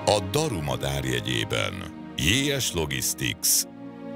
A Daru madár jegyében. JS Logistics.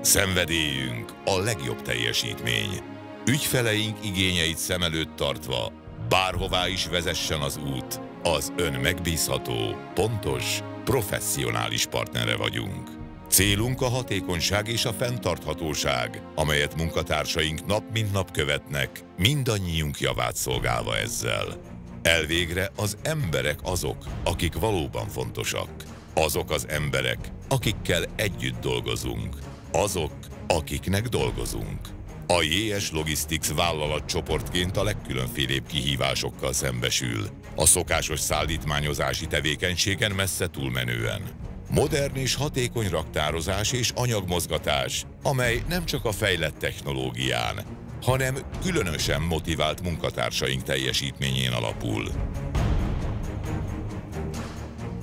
Szenvedélyünk a legjobb teljesítmény. Ügyfeleink igényeit szem előtt tartva, bárhová is vezessen az út, az ön megbízható, pontos, professzionális partnere vagyunk. Célunk a hatékonyság és a fenntarthatóság, amelyet munkatársaink nap mint nap követnek, mindannyiunk javát szolgálva ezzel. Elvégre az emberek azok, akik valóban fontosak. Azok az emberek, akikkel együtt dolgozunk. Azok, akiknek dolgozunk. A JS Logistics vállalatcsoportként a legkülönfélébb kihívásokkal szembesül. A szokásos szállítmányozási tevékenységen messze túlmenően. Modern és hatékony raktározás és anyagmozgatás, amely nem csak a fejlett technológián, hanem különösen motivált munkatársaink teljesítményén alapul.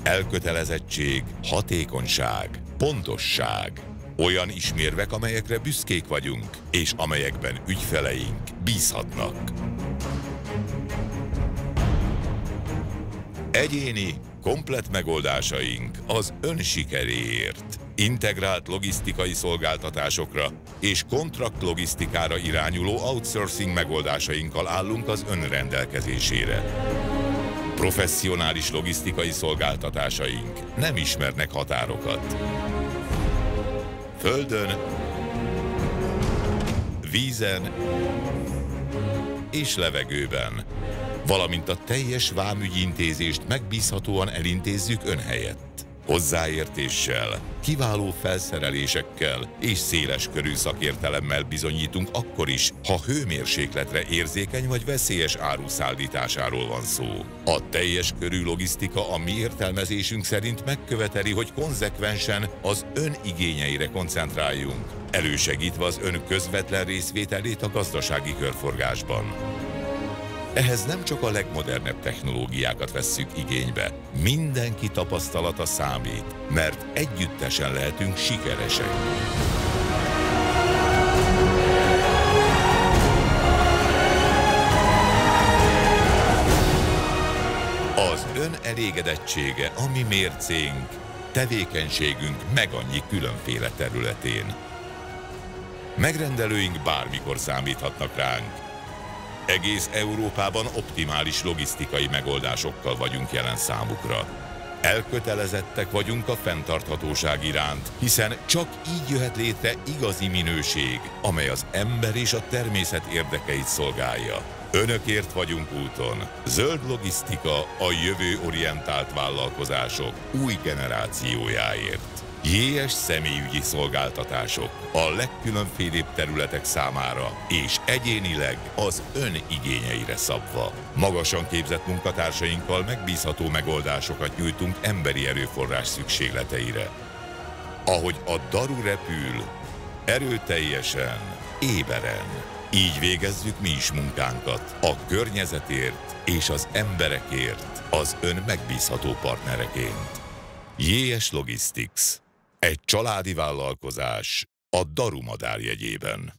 Elkötelezettség, hatékonyság, pontosság. Olyan ismérvek, amelyekre büszkék vagyunk, és amelyekben ügyfeleink bízhatnak. Egyéni, komplett megoldásaink az ön sikeréért. Integrált logisztikai szolgáltatásokra és kontrakt logisztikára irányuló outsourcing megoldásainkkal állunk az ön rendelkezésére. Professzionális logisztikai szolgáltatásaink nem ismernek határokat. Földön, vízen és levegőben, valamint a teljes vámügyintézést megbízhatóan elintézzük ön helyett. Hozzáértéssel, kiváló felszerelésekkel és széleskörű szakértelemmel bizonyítunk akkor is, ha hőmérsékletre érzékeny vagy veszélyes áru szállításáról van szó. A teljes körű logisztika a mi értelmezésünk szerint megköveteli, hogy konzekvensen az ön igényeire koncentráljunk, elősegítve az ön közvetlen részvételét a gazdasági körforgásban. Ehhez nem csak a legmodernebb technológiákat vesszük igénybe, mindenki tapasztalata számít, mert együttesen lehetünk sikeresek. Az ön elégedettsége a mi mércénk, tevékenységünk meg annyi különféle területén. Megrendelőink bármikor számíthatnak ránk. Egész Európában optimális logisztikai megoldásokkal vagyunk jelen számukra. Elkötelezettek vagyunk a fenntarthatóság iránt, hiszen csak így jöhet létre igazi minőség, amely az ember és a természet érdekeit szolgálja. Önökért vagyunk úton. Zöld logisztika a jövőorientált vállalkozások új generációjáért. JS személyügyi szolgáltatások a legkülönfélébb területek számára és egyénileg az ön igényeire szabva. Magasan képzett munkatársainkkal megbízható megoldásokat nyújtunk emberi erőforrás szükségleteire. Ahogy a Daru repül, erőteljesen, éberen. Így végezzük mi is munkánkat a környezetért és az emberekért, az ön megbízható partnereként. JS Logistics. Egy családi vállalkozás a Daru madár jegyében.